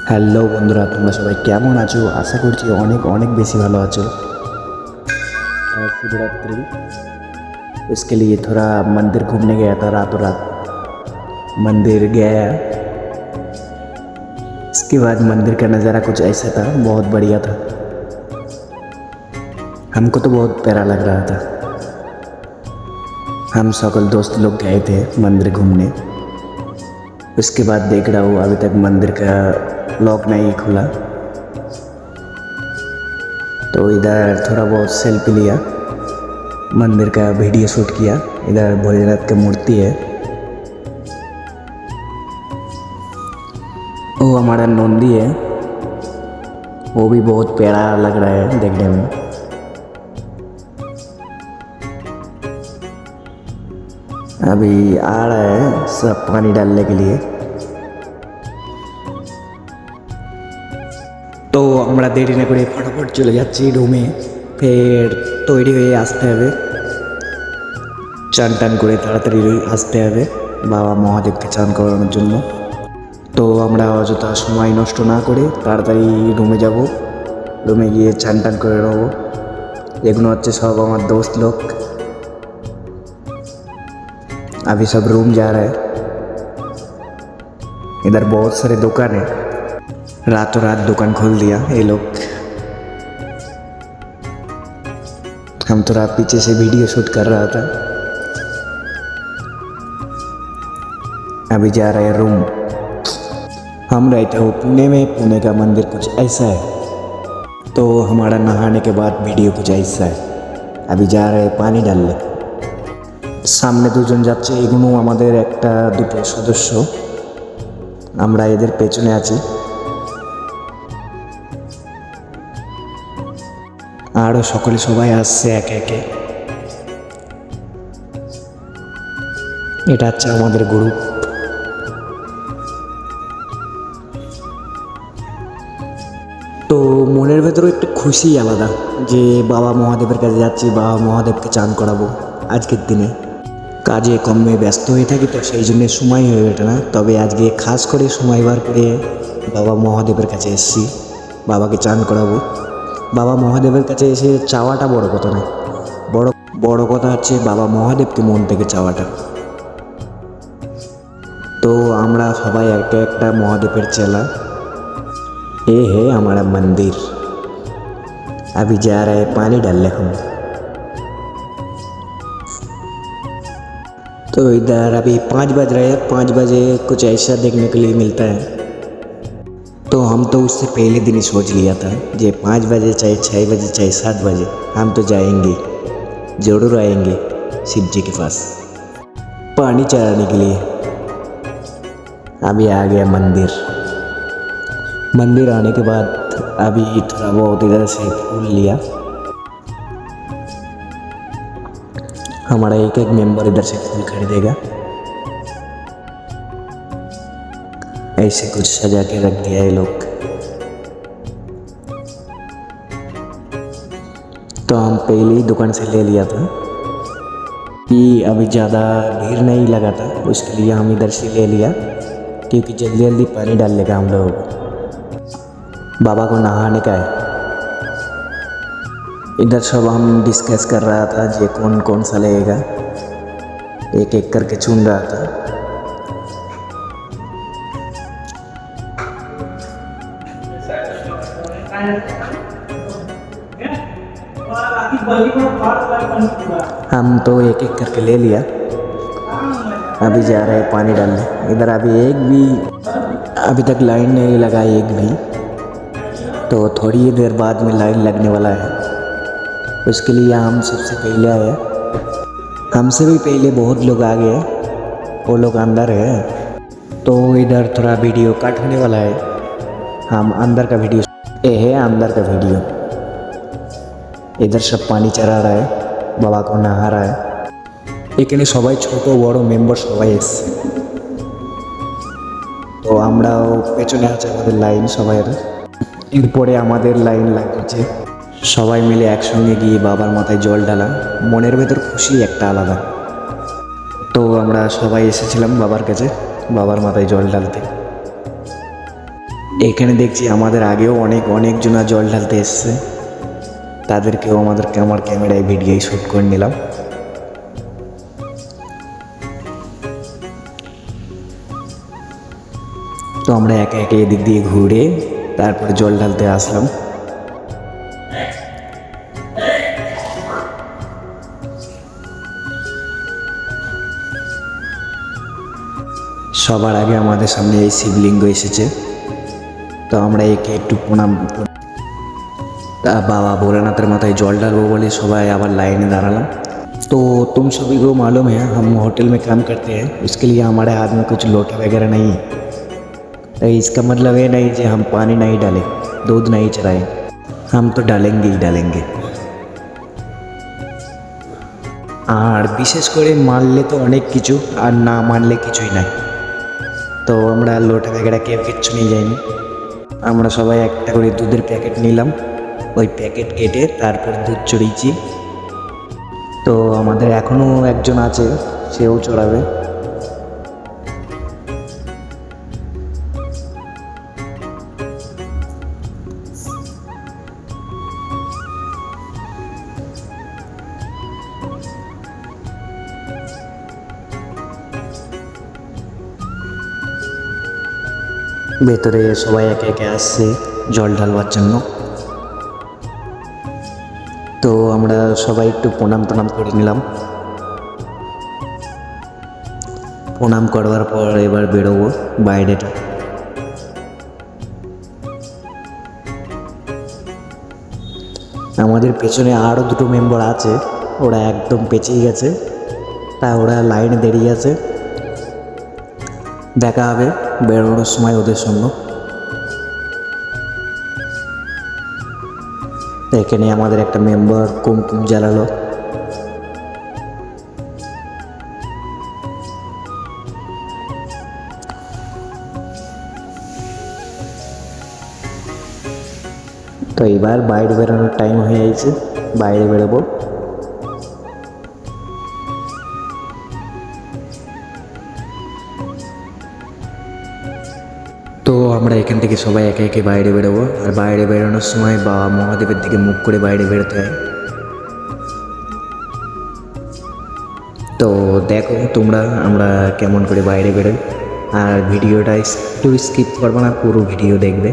Hello बंधुरा तुम्हारा सबाई केमन आছো आशा करছি অনেক অনেক বেশি ভালো আছো। शिवरात्रि उसके लिए थोड़ा मंदिर घूमने गया था रातों रात। मंदिर गया, इसके बाद मंदिर का नज़ारा कुछ ऐसा था, बहुत बढ़िया था। हमको तो बहुत प्यारा लग रहा था। हम सकल दोस्त लोग गए थे मंदिर घूमने। उसके बाद देख रहा हूँ अभी तक मंदिर का लॉक नहीं खुला, तो इधर थोड़ा बहुत सेल्फी लिया, मंदिर का वीडियो शूट किया। इधर भोलेनाथ की मूर्ति है, वो हमारा नंदी है, वो भी बहुत प्यारा लग रहा है देखने में। अभी आ रहा है सब पानी डालने के लिए, तो আমরা দেরি না করে ফটাফট চলে যাচ্ছি রুমে। ফের তৈরি হয়ে আসতে হবে, চান টান করে তাড়াতাড়ি আসতে হবে বাবা মহাদেবকে চান করানোর জন্য। তো আমরা অযথা সময় নষ্ট না করে তাড়াতাড়ি রুমে যাব। রুমে গিয়ে চান টান করে নেবো। এগুলো হচ্ছে सब আমার दोस्त लोग। अभी सब रूम जा रहा है। इधर बहुत सारे दुकान है, रातों रात दुकान खोल दिया ये लोग। हम थोड़ा पीछे से वीडियो शूट कर रहा था। अभी जा रहे हैं रूम। हम रहते हो पुणे में, पुणे का मंदिर कुछ ऐसा है, तो हमारा नहाने के बाद वीडियो कुछ ऐसा है। अभी जा रहे हैं पानी डालने। सामने দুজন যাচ্ছে, এগুলো আমাদের একটা দুটো সদস্য, আমরা এদের পেছনে আছি। আরও সকলে সবাই আসছে একে একে। এটা হচ্ছে আমাদের গ্রুপ। তো মনের ভেতরে একটু খুশি আলাদা যে বাবা মহাদেবের কাছে যাচ্ছি, বাবা মহাদেবকে চান করাবো আজকের দিনে। কাজে কর্মে ব্যস্ত হয়ে থাকি, তো সেই জন্য সময় হয়ে ওঠে না। তবে আজকে খাস করে সময় বার করে বাবা মহাদেবের কাছে এসেছি, বাবাকে চান করাবো। বাবা মহাদেবের কাছে এসে চাওয়াটা বড় কথা নয়, বড় কথা হচ্ছে বাবা মহাদেবকে মন থেকে চাওয়াটা। তো আমরা সবাই একটা একটা মহাদেবের চেলা। ये है हमारा मंदिर। अभी जा रहे हैं पानी डालने हम। तो इधर अभी 5 बज रहे हैं। 5 बजे कुछ ऐसा देखने के लिए मिलता है, तो हम तो उससे पहले दिन ही सोच लिया था जे 5 बजे चाहे 6 बजे चाहे 7 बजे हम तो जाएंगे, ज़रूर आएंगे शिव जी के पास पानी चढ़ाने के लिए। अभी आ गया मंदिर। मंदिर आने के बाद अभी थोड़ा बहुत इधर से फूल लिया। हमारा एक एक मेंबर इधर से फूल खरीदेगा। ऐसे कुछ सजा के रख दिया ये लोग। तो हम पहले ही दुकान से ले लिया था कि अभी ज़्यादा भीड़ नहीं लगा था, उसके लिए हम इधर से ले लिया, क्योंकि जल्दी जल्दी पानी डालने का हम लोग बाबा को नहाने का है। इधर सब हम डिस्कस कर रहा था जे कौन कौन सा लेगा, एक एक करके चुन रहा था। हम तो एक एक करके ले लिया। अभी जा रहे हैं पानी डालने। इधर अभी एक भी अभी तक लाइन नहीं लगा, एक भी, तो थोड़ी ही देर बाद में लाइन लगने वाला है। उसके लिए हम सबसे पहले आए। हमसे भी पहले बहुत लोग आ गए, वो लोग अंदर है। तो इधर थोड़ा वीडियो कट होने वाला है। हम अंदर का वीडियो, ये है अंदर का वीडियो। इधर सब पानी चढ़ा रहा है, बाबा को नहा रहा है। এখানে সবাই ছোট বড় মেম্বার সবাই এসছে। তো আমরাও পেছনে আছে আমাদের লাইন সবাই। এরপরে আমাদের লাইন লাগছে, সবাই মিলে একসঙ্গে গিয়ে বাবার মাথায় জল ঢালা। মনের ভেতর খুশি একটা আলাদা। তো আমরা সবাই এসেছিলাম বাবার কাছে, বাবার মাথায় জল ঢালতে। এখানে দেখছি আমাদের আগেও অনেকজনা জল ঢালতে এসছে, তাদেরকেও আমার ক্যামেরায় ভিডিও শ্যুট করে নিলাম। তো আমরা একে একে এদিক দিয়ে ঘুরে তারপরে জল ঢালতে আসলাম। সবার আগে আমাদের সামনে এই শিবলিঙ্গ এসেছে, তো আমরা একে একটু প্রণাম। बाबा भोलेनाथ माথায় জল ঢালবো বলে সবাই আবার লাইনে দাঁড়ালাম। तो तुम सभी को मालूम है हम होटल में काम करते हैं, उसके लिए हमारे हाथ में कुछ लोटा वगैरह नहीं है। तो इसका मतलब ये नहीं कि हम पानी नहीं डालें, दूध नहीं चढ़ाएं, हम तो डालेंगे ही डालेंगे। আর বিশেষ করে মানলে তো অনেক কিছু, আর না মানলে কিছুই নাই। তো আমরা লোটা वगैरह কেউ কিচ্ছু নিয়ে যাইনি, আমরা সবাই একটা করে দুধের প্যাকেট নিলাম, ওই প্যাকেট কেটে তারপর দুধ চড়িয়েছি। তো আমাদের এখনও একজন আছে, সেও চড়াবে। ভেতরে সবাই একে একে আসছে জল ঢালবার জন্য। তো আমরা সবাই একটু প্রণাম করে নিলাম। প্রণাম করবার পর এবার বেরোবো বাইরেটা। আমাদের পেছনে আরও দুটো মেম্বার আছে, ওরা একদম পেছিয়ে গেছে, তা ওরা লাইনে দাঁড়িয়ে আছে। দেখা হবে বেরোনোর সময় ওদের সঙ্গে। এখানে আমাদের একটা মেম্বার কুমকুম জ্বালালো। তো এবার বাইরে বেরোনোর টাইম হয়ে গেছে, বাইরে বেরোবো। তো আমরা এখান থেকে সবাই একে একে বাইরে বেরোবো, আর বাইরে বেরোনোর সময় বাবা মহাদেবের দিকে মুখ করে বাইরে বেরোতে হয়। তো দেখো তোমরা আমরা কেমন করে বাইরে বেরোই, আর ভিডিওটা একটু স্কিপ করবে না, পুরো ভিডিও দেখবে।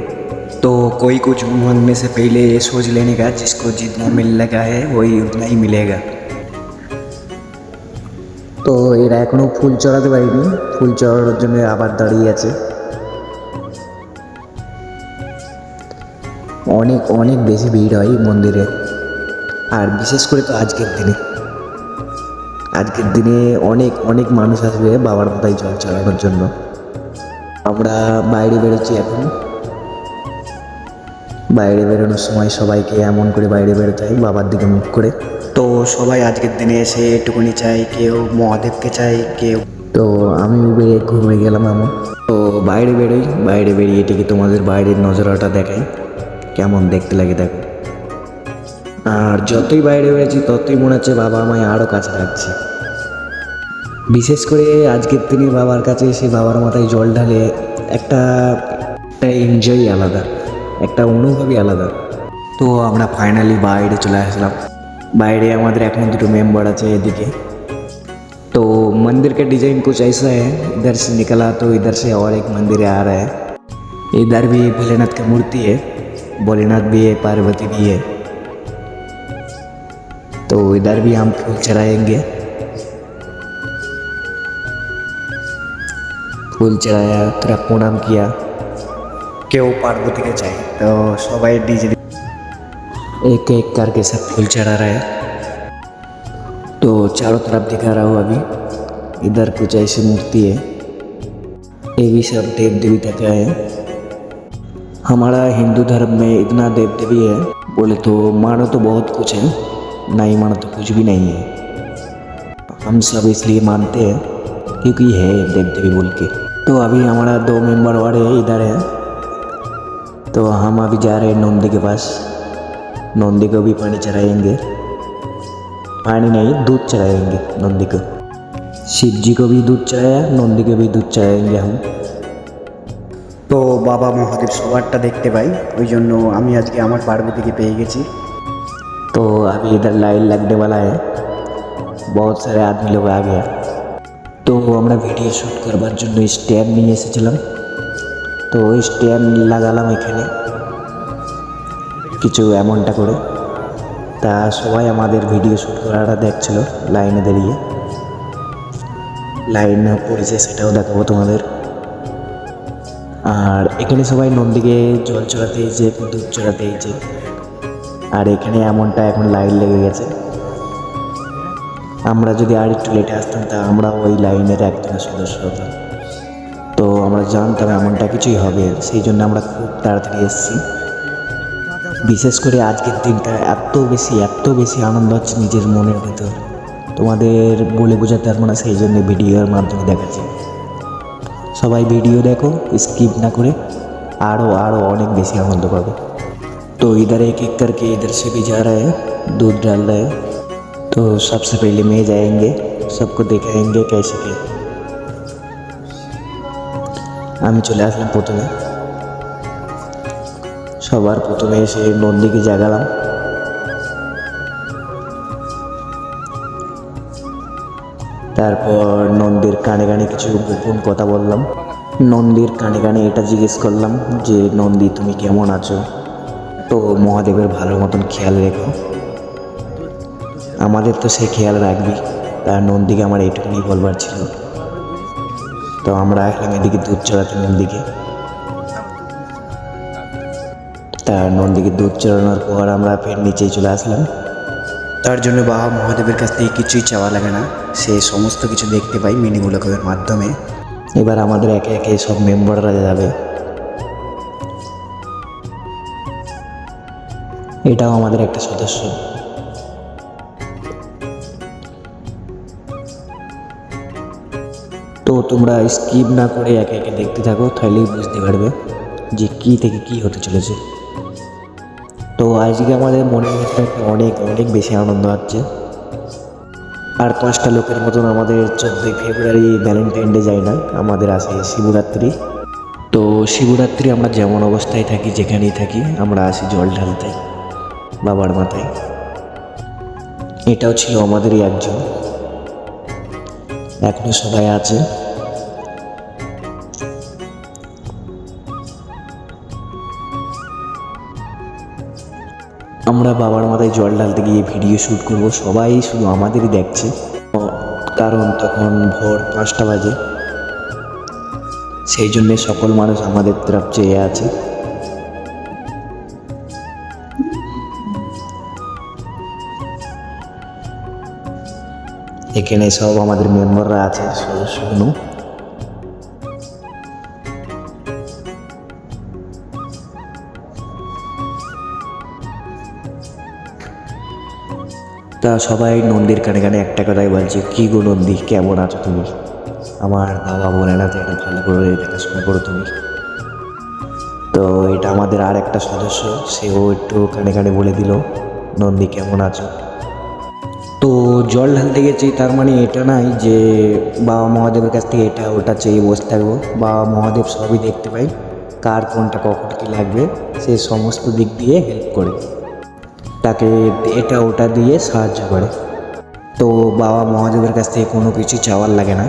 तो कोई कुछ मांगने से पहले ये सोच लेने का जिसको जितना मिल लगा है वही उतना ही मिलेगा। তো এরা এখনো ফুল চড়াতে পারিনি, ফুল চড়ানোর জন্য আবার দাঁড়িয়ে আছে। অনেক বেশি ভিড় হয় মন্দিরে, আর বিশেষ করে তো আজকের দিনে অনেক মানুষ আসবে বাবার মাথায় জল চড়ানোর জন্য। আমরা বাইরে বেরোচ্ছি এখন। বাইরে বেরোনোর সময় সবাইকে এমন করে বাইরে বেরোতে হয় বাবার দিকে মুখ করে। তো সবাই আজকের দিনে এসে একটুকুনি চাই, কেউ মহাদেবকে চাই, কেউ। তো আমি বেরিয়ে ঘুরে গেলাম এমন। তো বাইরে বেরিয়ে এটিকে তোমাদের বাইরের নজরাটা দেখাই কেমন দেখতে লাগে দেখো। আর যতই বাইরে বেরিয়েছি ততই মনে হচ্ছে বাবা আমায় আরও কাছে রাখছে। বিশেষ করে আজকের দিনে বাবার কাছে এসে বাবার মাথায় জল ঢালে একটা এনজয় আলাদা, একটা অনুভবই আলাদা। তো আমরা ফাইনালি বাইরে চলে আসলাম। বাইরে আমাদের এখন দুটো মেম্বার আছে এদিকে। तो मंदिर का डिज़ाइन कुछ ऐसा है, इधर से निकला तो इधर से और एक मंदिर आ रहा है। इधर भी भोलेनाथ की मूर्ति है, भोलेनाथ भी है, पार्वती भी है। तो इधर भी हम फूल चढ़ाएंगे। फूल चढ़ाया, थोड़ा प्रणाम किया, केव पार्वती के चाहिए। तो सबाई डीजे एक करके सब फूल चढ़ा रहा है। तो चारों तरफ दिखा रहा हूँ अभी। इधर कुछ ऐसी मूर्ति है, ये भी सब देव देवता का है। हमारा हिंदू धर्म में इतना देव देवी है, बोले तो मानो तो बहुत कुछ है, नहीं मानो तो कुछ भी नहीं है। हम सब इसलिए मानते हैं क्योंकि है देव देवी बोल के। तो अभी हमारा 2 मेंबर और है इधर है। तो हम अभी जा रहे हैं नंदी के पास, नंदी को भी पानी चढ़ाएंगे। पानी नहीं, दूध चढ़ाएंगे नंदी को। शिव जी को भी दूध चढ़ाया, नंदी को भी दूध चढ़ाएंगे हम। तो বাবা মহাদেব সবারটা দেখতে পাই, ওই জন্য আমি আজকে আমার পার্বতীকে পেয়ে গেছি। तो अभी इधर लाइन लगने वाला है, बहुत सारे आदमी लोग आ गया। तो আমরা ভিডিও শ্যুট করবার জন্য স্ট্যান্ড নিয়ে এসেছিলাম, তো ওই স্ট্যান্ড লাগালাম এখানে কিছু এমনটা করে। তা সবাই আমাদের ভিডিও শ্যুট করাটা দেখছিল লাইনে দাঁড়িয়ে। লাইন পড়েছে সেটাও দেখাবো তোমাদের। আর এখানে সবাই নন্দীকে জল চড়াতে এসেছে, দুধ চড়াতে এসেছে। আর এখানে এমনটা এখন লাইন লেগে গেছে। আমরা যদি আর একটু লেটে আসতাম তা আমরা ওই লাইনের একজন সদস্য হতাম। তো আমরা জানতাম এমনটা কিছুই হবে, সেই জন্য আমরা খুব তাড়াতাড়ি এসেছি। বিশেষ করে আজকের দিনটা এত বেশি আনন্দ হচ্ছে নিজের মনের ভিতর, তোমাদের বলে বোঝাতে পারবো না, সেই জন্য ভিডিওর মাধ্যমে দেখাচ্ছি। সবাই ভিডিও দেখো, স্কিপ না করে, আরও অনেক বেশি आनंद पाओगे। तो इधर एक एक करके इधर से भी जा रहा है, दूध डाल रहा है। तो सबसे पहले मैं जाएंगे, सबको देखाएंगे कैसे के। আমি চলে আসলাম প্রথমে, সবার প্রথমে এসে নন্দীকে জাগালাম। তারপর নন্দীর কানে কানে কিছু গোপন কথা বললাম। নন্দীর কানে কানে এটা জিজ্ঞেস করলাম যে নন্দী তুমি কেমন আছো, তো মহাদেবের ভালো মতন খেয়াল রেখো, আমাদের তো সে খেয়াল রাখবি। তার নন্দীকে আমার এইটুকুনি বলবার ছিল। তো আমরা আসলাম এদিকে দুধ চড়াতে নন্দীকে। তার নন্দীকে দুধ চড়ানোর পর আমরা ফের নিচেই চলে আসলাম। তার জন্য বাবা মহাদেবের কাছ থেকে কিছুই চাওয়া লাগে না, সে সমস্ত কিছু দেখতে পাই মিনি ব্লগের মাধ্যমে। এবার আমাদের একে একে সব মেম্বাররা যাবে। এটাও আমাদের একটা সদস্য। তো তোমরা স্কিপ না করে একে একে দেখতে থাকো, তাহলেই বুঝতে পারবে যে কী থেকে কী হতে চলেছে। তো আজকে আমাদের মনের ভিতরে অনেক বেশি আনন্দ হচ্ছে। আর 5টা লোকের মতন আমাদের 14 ফেব্রুয়ারি ভ্যালেন্টাইন ডে যায় না, আমাদের আসে শিবরাত্রি। তো শিবরাত্রি আমরা যেমন অবস্থায় থাকি, যেখানেই থাকি, আমরা আসি জল ঢালতে বাবার মাথায়। এটাও ছিল আমাদেরই একজন, এখনো সবাই আছে। আমরা বাবার মাথায় জল ঢালতে গিয়ে ভিডিও শ্যুট করব, সবাই শুধু আমাদেরই দেখছে, কারণ তখন ভোর 5টা বাজে, সেই জন্যে সকল মানুষ আমাদের তরফ চেয়ে আছে। এখানে সব আমাদের মেম্বাররা আছে, সদস্যগুলো। তা সবাই নন্দীর কানে কানে একটা কথাই বলছে, কী গো নন্দী কেমন আছো তুমি? আমার বাবা বলে না যে এটা ভালো করে দেখাশোনা করো তুমি। তো এটা আমাদের আর একটা সদস্য, সেও একটু কানে কানে বলে দিল নন্দী কেমন আছো। তো জল ঢালতে গেছি, তার মানে এটা নাই যে বাবা মহাদেবের কাছ থেকে এটা ওটা চেয়ে বসে থাকবো। বাবা মহাদেব সবই দেখতে পাই, কার কোনটা কখন কী লাগবে সে সমস্ত দিক দিয়ে হেল্প করে, তাকে এটা ওটা দিয়ে সাহায্য করে। তো বাবা মহাদেবের কাছ থেকে কোনো কিছু চাওয়ার লাগে না,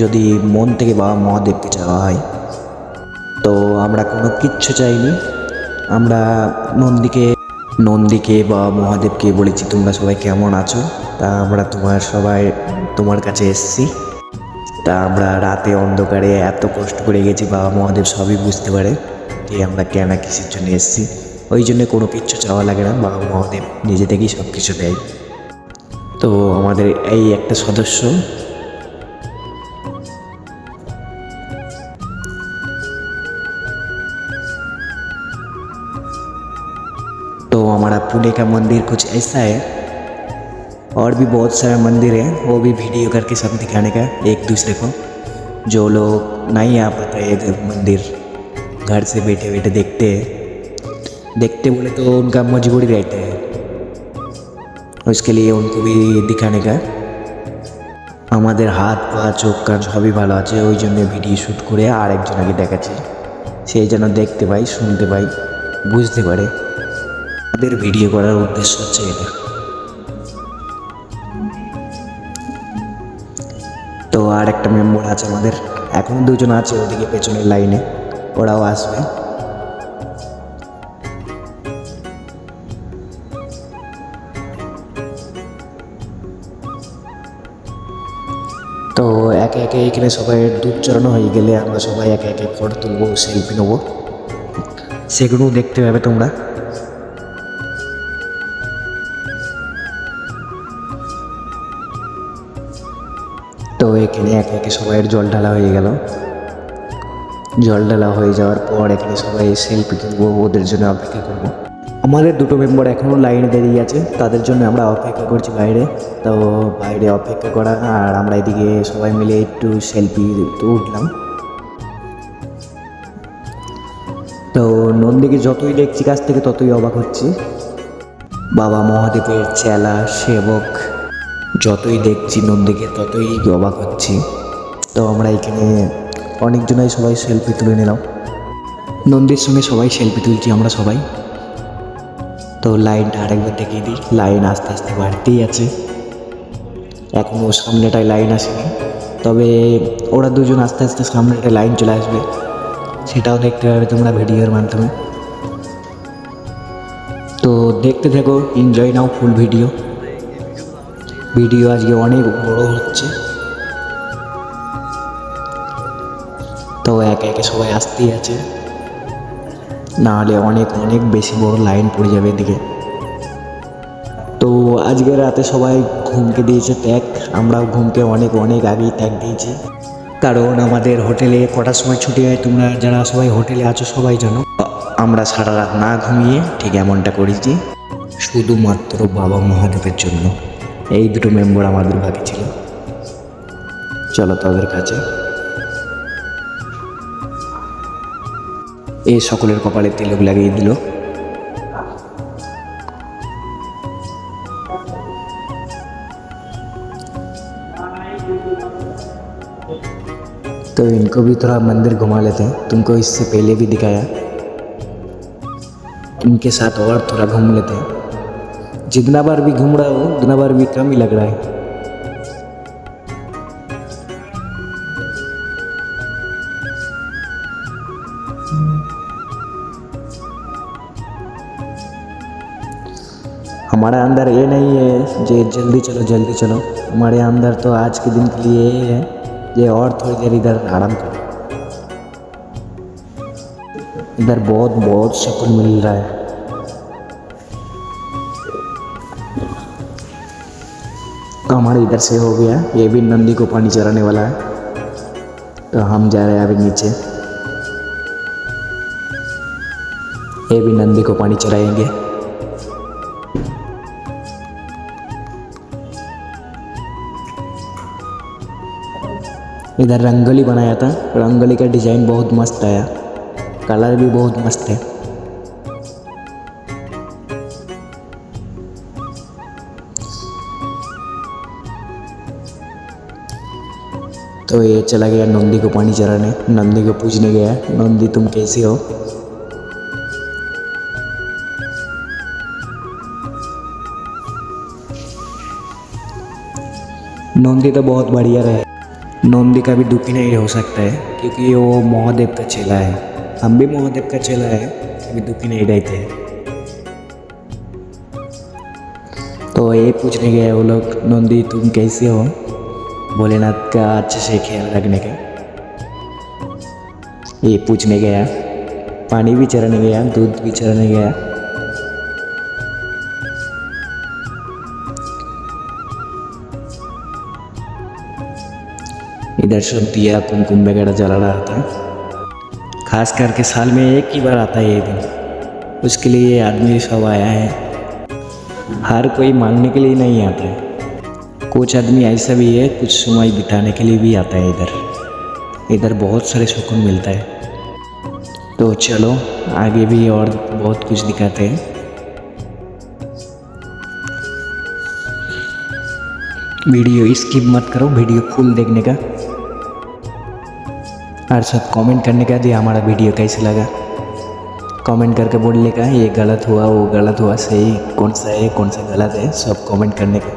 যদি মন থেকে বাবা মহাদেবকে চাওয়া হয়। তো আমরা কোনো কিচ্ছু চাইনি, আমরা নন্দীকে বাবা মহাদেবকে বলেছি তোমরা সবাই কেমন আছো, তা আমরা তোমার কাছে এসেছি। তা আমরা রাতে অন্ধকারে এত কষ্ট করে গেছি, বাবা মহাদেব সবই বুঝতে পারে যে আমরা কেন কিসের জন্য এসেছি। ওই জন্য কোনো কিচ্ছু চাওয়া লাগে না, বাবা মহাদেব নিজে থেকেই সব কিছু দেয়। তো আমাদের এই একটা সদস্য। तो हमारा पुणे का मंदिर कुछ ऐसा है, और भी बहुत सारा मंदिर है, वो भी वीडियो करके सब दिखाने का एक दूसरे को। जो लोग नहीं आ पाते ये मंदिर, घर से बैठे बैठे देखते बोले तो उनका मजबूरी रहता है, उसके लिए उनको भी दिखाने का। আমাদের হাত পা চোখ কান সবই ভালো আছে, ওই জন্য ভিডিও শ্যুট করে আর একজনকে দেখাচ্ছি। সেই যেন দেখতে পাই, শুনতে পাই, বুঝতে পারে। আমাদের ভিডিও করার উদ্দেশ্য হচ্ছে এটা। তো আর একটা মেম্বার আছে আমাদের, এখনও দুজন আছে ওদিকে পেছনের লাইনে, ওরাও আসবে। তো একে একে এখানে সবাই দুধ চড়ানো হয়ে গেলে আমরা সবাই একে একে ফটো তুলবো, সেলফি নেবো, সেগুলোও দেখতে পাবে তোমরা। তো এখানে একে একে সবাইয়ের জল ঢালা হয়ে গেল। জল ঢালা হয়ে যাওয়ার পর এখানে সবাই সেলফি তুলবো, ওদের জন্য অপেক্ষা করব। আমাদের দুটো মেম্বার এখনও লাইনে দাঁড়িয়ে আছে, তাদের জন্য আমরা অপেক্ষা করছি বাইরে। তো বাইরে অপেক্ষা করা, আর আমরা এদিকে সবাই মিলে একটু সেলফি উঠলাম। তো নন্দীকে যতই দেখছি কাছ থেকে ততই অবাক হচ্ছি। বাবা মহাদেবের চেলা সেবক, যতই দেখছি নন্দীকে ততই অবাক হচ্ছি। তো আমরা এখানে অনেকজনাই সবাই সেলফি তুলে নিলাম, নন্দীর সঙ্গে সবাই সেলফি তুলছি আমরা সবাই। তো লাইনটা আরেকবার দেখিয়ে দিই, লাইন আস্তে আস্তে বাড়তেই আছে, এখনও সামনেটায় লাইন আসেনি, তবে ওরা দুজন আস্তে আস্তে সামনেটায় লাইন চলে আসবে, সেটাও দেখতে পাবে তোমরা ভিডিওর মাধ্যমে। তো দেখতে থাকো, এনজয় নাও ফুল ভিডিও। ভিডিও আজকে অনেক বড় হচ্ছে, তো একে একে সবাই আসতেই আছে, নাহলে অনেক অনেক বেশি বড় লাইন পড়ে যাবে এদিকে। তো আজকে রাতে সবাই ঘুমকে দিয়েছে ত্যাগ, আমরাও ঘুমকে অনেক অনেক আগেই ত্যাগ দিয়েছি, কারণ আমাদের হোটেলে কটার সময় ছুটি হয় তোমরা যারা সবাই হোটেলে আছো সবাই জানো। আমরা সারা রাত না ঘুমিয়ে ঠিক এমনটা করেছি, শুধুমাত্র বাবা মহাদেবের জন্য। এই দুটো মেম্বার আমাদের বাকি ছিল, চলো তাদের কাছে। এই সকলের কপালে তিলক লাগিয়ে দিল। तो इनको भी थोड़ा मंदिर घुमा लेते हैं, तुमको इससे पहले भी दिखाया, इनके साथ और थोड़ा घूम लेते हैं। जितना बार भी घूम रहा हूँ उतना बार भी कम ही लग रहा है। हमारे अंदर ये नहीं है जे जल्दी चलो जल्दी चलो, हमारे अंदर तो आज के दिन के लिए ये है ये और थोड़ी देर इधर आराम करो। इधर बहुत बहुत सुकून मिल रहा है। तो हमारे इधर से हो गया, ये भी नंदी को पानी चढ़ाने वाला है, तो हम जा रहे हैं अभी नीचे, ये भी नंदी को पानी चढ़ाएंगे। इधर रंगोली बनाया था, रंगोली का डिज़ाइन बहुत मस्त आया, कलर भी बहुत मस्त है। तो ये चला गया नंदी को पानी चढ़ाने, नंदी को पूछने गया, नंदी तुम कैसी हो? नंदी तो बहुत बढ़िया रहे, नंदी का भी दुखी नहीं हो सकता है क्योंकि वो महादेव का चेला है, हम भी महादेव का चेला है, कभी दुखी नहीं रहते हैं। तो ये पूछने गए वो लोग, नंदी तुम कैसे हो? भोलेनाथ का अच्छे से ख्याल रखने का ये पूछने गया, पानी भी चढ़ाने गया, दूध भी चढ़ाने गया। इधर सब दिया कुमकुम वगैरह जला रहा था, खास करके साल में एक ही बार आता है ये दिन, उसके लिए ये आदमी सब आया है, हर कोई मांगने के लिए नहीं आता है, कुछ आदमी ऐसा भी है कुछ समय बिताने के लिए भी आता है इधर बहुत सारे सुकून मिलता है। तो चलो आगे भी और बहुत कुछ दिखाते हैं। वीडियो स्किप मत करो, वीडियो फुल देखने का। और सब कमेंट करने का दिया हमारा वीडियो कैसे लगा, कमेंट करके बोलने का ये गलत हुआ वो गलत हुआ, सही कौन सा है कौन सा गलत है, सब कमेंट करने का।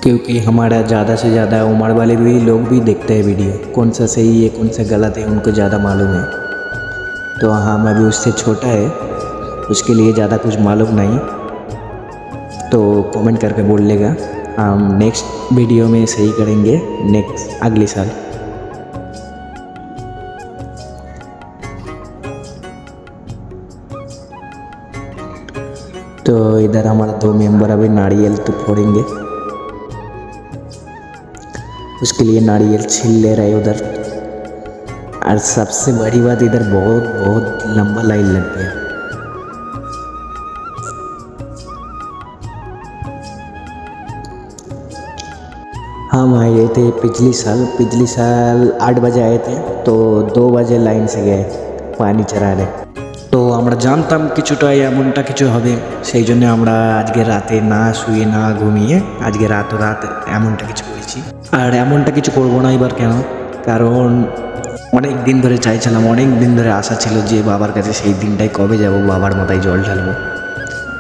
क्योंकि हमारा ज़्यादा से ज़्यादा उम्र वाले भी लोग भी देखते हैं वीडियो, कौन सा सही है कौन सा गलत है उनको ज़्यादा मालूम है। तो हम अभी उससे छोटा है, उसके लिए ज़्यादा कुछ मालूम नहीं, तो कमेंट करके बोल लेगा। हम नेक्स्ट वीडियो में सही करेंगे, नेक्स्ट अगले साल। तो इधर हमारा 2 मेंबर अभी नारियल तो फोड़ेंगे, उसके लिए नारियल छील ले रहे उधर। और सबसे बड़ी बात इधर बहुत बहुत लंबा लाइन लग गया। हम आए थे पिछली साल 8 बजे आए थे, तो 2 बजे लाइन से गए पानी चढ़ाने। তো আমরা জানতাম কিছুটা এমনটা কিছু হবে, সেই জন্য আমরা আজকে রাতে না শুয়ে না ঘুমিয়ে আজকে রাত এমনটা কিছু করেছি। আর এমনটা কিছু করবো না এবার, কেন? কারণ অনেক দিন ধরে চাইছিলাম, অনেক দিন ধরে আশা ছিল যে বাবার কাছে সেই দিনটাই কবে যাব, বাবার মাথায় জল ঢালবো,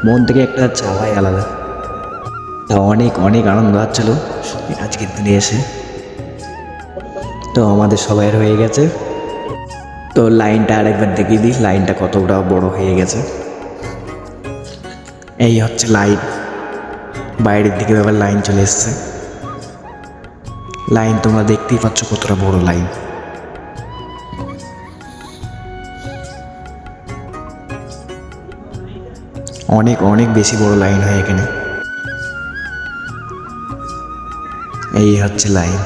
মন থেকে একটা চাওয়াই আলাদা। তা অনেক অনেক আনন্দ হচ্ছিল আজকের দিনে এসে। তো আমাদের সবাইয়ের হয়ে গেছে। তো লাইনটা আরেকবার দেখিয়ে দিই, লাইনটা কতটা বড় হয়ে গেছে। এই হচ্ছে লাইন, বাইরের দিকে এবার লাইন চলে এসছে। লাইন তোমরা দেখতেই পাচ্ছ কতটা বড় লাইন। অনেক অনেক বেশি বড় লাইন হয় এখানে। এই হচ্ছে লাইন।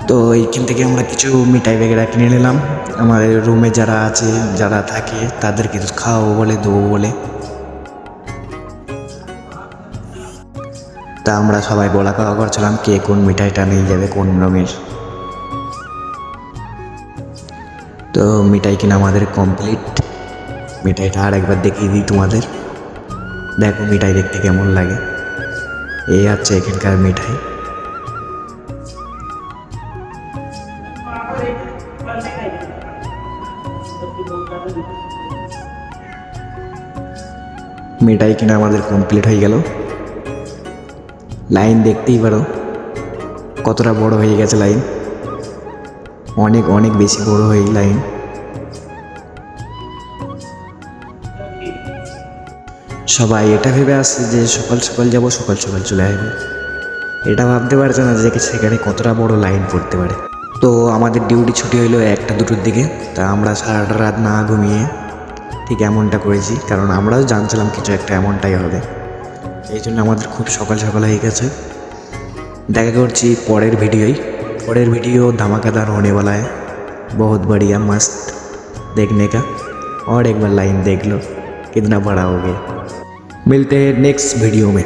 তো এইখান থেকে আমরা কিছু মিঠাই বেগেরা কিনে নিলাম, আমাদের রুমে যারা আছে যারা থাকে তাদেরকে খাওয়াবো বলে দেবো বলে। তা আমরা সবাই বলা কওয়া করছিলাম কে কোন মিঠাইটা নিয়ে যাবে কোন রঙের। তো মিঠাই কিনা আমাদের কমপ্লিট। মিঠাইটা আর একবার দেখিয়ে দিই তোমাদের, দেখো মিঠাই দেখতে কেমন লাগে। এই হচ্ছে এখানকার মিঠাই। মিঠাই কিনা আমাদের কমপ্লিট হয়ে গেল। লাইন দেখতেই পারো কতটা বড় হয়ে গেছে লাইন, অনেক অনেক বেশি বড় হয়ে লাইন। সবাই এটা ভেবে আসছে যে সকাল সকাল যাবো সকাল সকাল চলে আসবো, এটা ভাবতে পারছে না যে সেখানে কতটা বড় লাইন পড়তে পারে। তো আমাদের ডিউটি ছুটি হইলো 1টা-2টোর দিকে। তা আমরা সারাটা রাত না ঘুমিয়ে ঠিক এমনটা করেছি, কারণ আমরাও জানছিলাম কিছু একটা এমনটাই হবে, এই জন্য আমাদের খুব সকাল সকাল হয়ে গেছে। দেখা করছি পরের वीडियो धमाकेदार होने वाला है, बहुत बढ़िया मस्त देखने का। और एक बार लाइन देख लो कितना बड़ा हो गया। मिलते हैं नेक्स्ट वीडियो में।